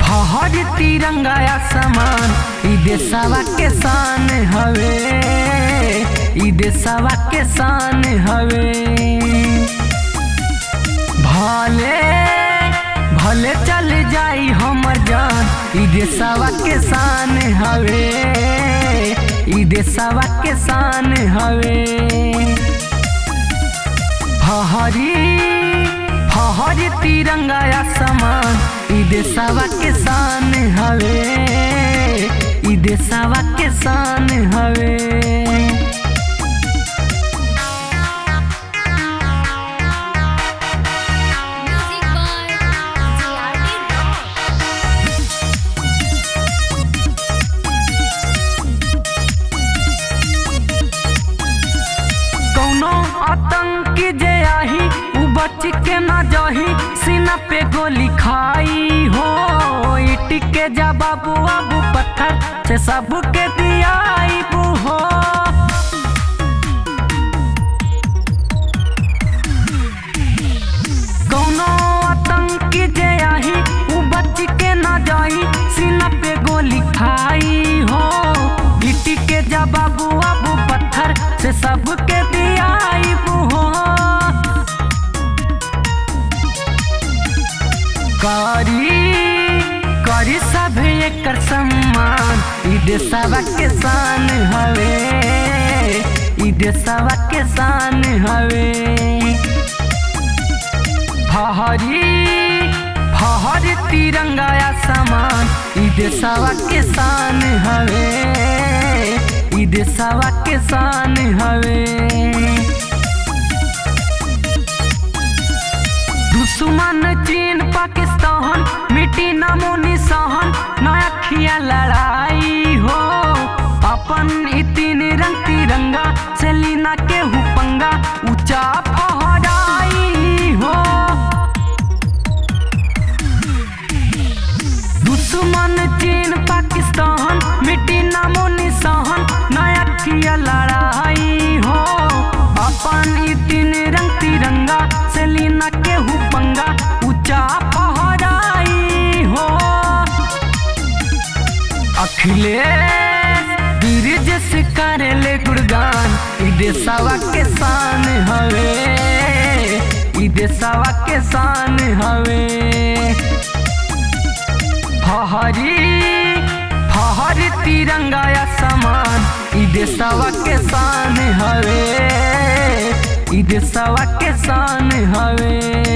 फहरी तिरंगा आसमान ई देशवा के शान हवे, ई देशवा के शान हवे। भले भले चल जाई हमर जान ई देशवा के शान हवे, ई देशवा के शान हवे। फहरी तिरंगा आसमान ई देशवा के शान हवे, ई देशवा के शान हवे। आतंकी जे आही उ बच के ना जाही, सीना पे गोली खाई हो। ईट के जवाब बाबू पत्थर से सबके दियाई हो। कौनो आतंकी जे आही उ बच के ना जाही, सीना पे गोली खाई हो। ईट के जवाब बाबू पत्थर से सबके दियाई हो। करी सब एकर सम्मान ई देशवा के शान हवे, ई देशवा के शान हवे। फहरी तिरंगा आसमान ई देशवा के शान हवे, ई देशवा के शान हवे। दुश्मन चीन पाकिस्तान मिट्टी नामो निशान, नया खिया लड़ाई हो। अपन तीन रंग तिरंगा से लीना के हुपंगा ऊंचा फहराई हो। दुश्मन चीन पाकिस्तान मिट्टी नामो निशान, नया खिया लड़ाई हो। अपन तीन रंग तिरंगा से लीना के हुपंगा ऊंचा फहराई हो। अखिलेश वीर जैसे करेले गुणगान ई देशवा के शान हवे, ई देशवा के शान हवे। फहरी तिरंगा आसमान ई देशवा के शान हवे, ई देशवा के शान हवे।